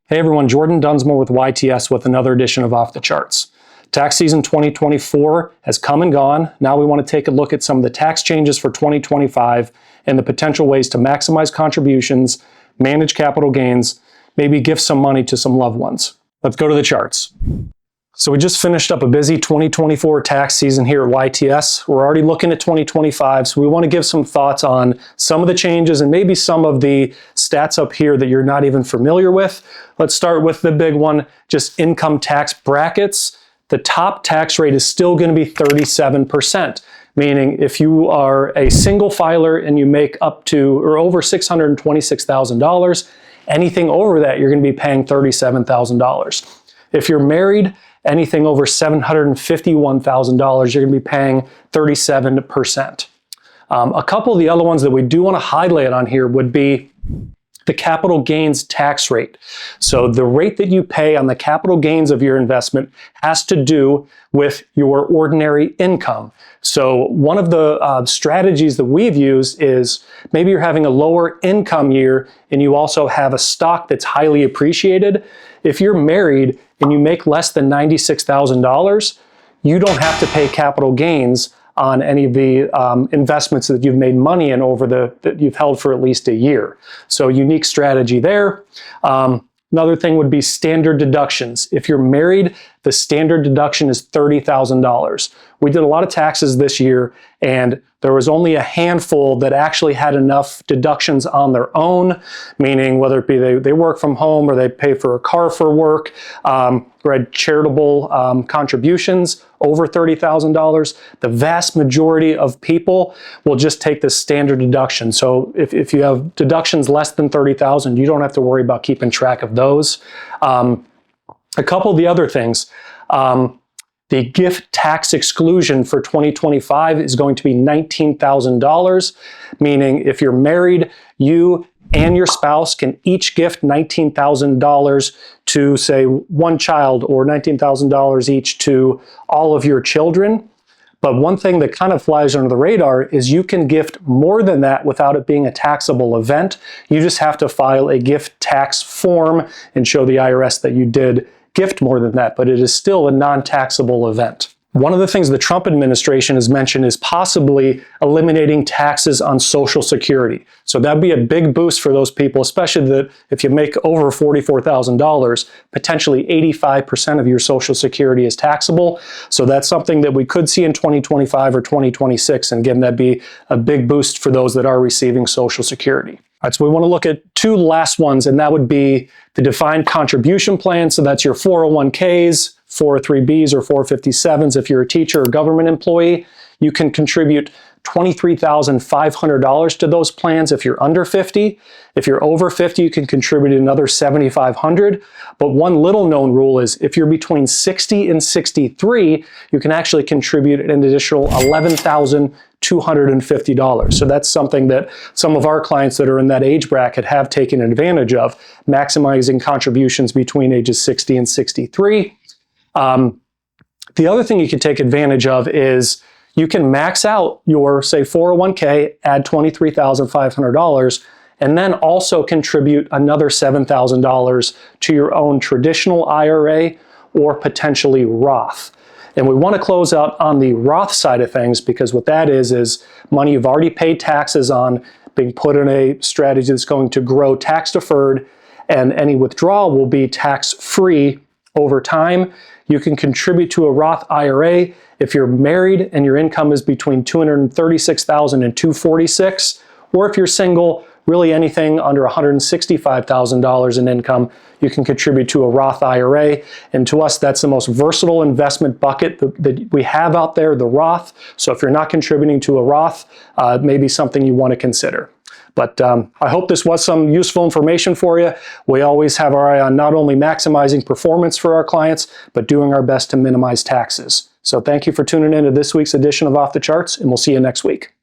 Hey everyone, Jordan Dunsmore with YTS with another edition of Off the Charts. Tax season 2024 has come and gone. Now we want to take a look at some of the tax changes for 2025 and the potential ways to maximize contributions, manage capital gains, maybe give some money to some loved ones. Let's go to the charts. So we just finished up a busy 2024 tax season here at YTS. We're already looking at 2025, so we want to give some thoughts on some of the changes and maybe some of the stats up here that you're not even familiar with. Let's start with the big one, just income tax brackets. The top tax rate is still going to be 37%, meaning if you are a single filer and you make up to or over $626,000, anything over that, you're going to be paying $37,000. If you're married, anything over $751,000, you're going to be paying 37%. A couple of the other ones that we do want to highlight on here would be the capital gains tax rate. So the rate that you pay on the capital gains of your investment has to do with your ordinary income. So one of the strategies that we've used is maybe you're having a lower income year and you also have a stock that's highly appreciated. If you're married and you make less than $96,000, you don't have to pay capital gains on any of the investments that you've made money in that you've held for at least a year. So unique strategy there. Another thing would be standard deductions. If you're married, the standard deduction is $30,000. We did a lot of taxes this year, and there was only a handful that actually had enough deductions on their own, meaning whether it be they work from home or they pay for a car for work, or had charitable contributions over $30,000. The vast majority of people will just take the standard deduction. So if you have deductions less than $30,000, you don't have to worry about keeping track of those. A couple of the other things. The gift tax exclusion for 2025 is going to be $19,000, meaning if you're married, you and your spouse can each gift $19,000 to, say, one child, or $19,000 each to all of your children. But one thing that kind of flies under the radar is you can gift more than that without it being a taxable event. You just have to file a gift tax form and show the IRS that you did gift more than that, but it is still a non-taxable event. One of the things the Trump administration has mentioned is possibly eliminating taxes on Social Security. So that'd be a big boost for those people, especially that if you make over $44,000, potentially 85% of your Social Security is taxable. So that's something that we could see in 2025 or 2026. And again, that'd be a big boost for those that are receiving Social Security. All right, so we want to look at two last ones, and that would be the defined contribution plan. So that's your 401ks, 403bs, or 457s. If you're a teacher or government employee, you can contribute $23,500 to those plans if you're under 50. If you're over 50, you can contribute another $7,500. But one little known rule is if you're between 60 and 63, you can actually contribute an additional $11,250. So that's something that some of our clients that are in that age bracket have taken advantage of, maximizing contributions between ages 60 and 63. The other thing you can take advantage of is you can max out your, say, 401k, add $23,500, and then also contribute another $7,000 to your own traditional IRA or potentially Roth. And we want to close out on the Roth side of things, because what that is money you've already paid taxes on being put in a strategy that's going to grow tax deferred, and any withdrawal will be tax free over time. You can contribute to a Roth IRA if you're married and your income is between $236,000 and $246,000, or if you're single, really anything under $165,000 in income, you can contribute to a Roth IRA. And to us, that's the most versatile investment bucket that we have out there, the Roth. So if you're not contributing to a Roth, maybe something you want to consider. But I hope this was some useful information for you. We always have our eye on not only maximizing performance for our clients, but doing our best to minimize taxes. So thank you for tuning in to this week's edition of Off the Charts, and we'll see you next week.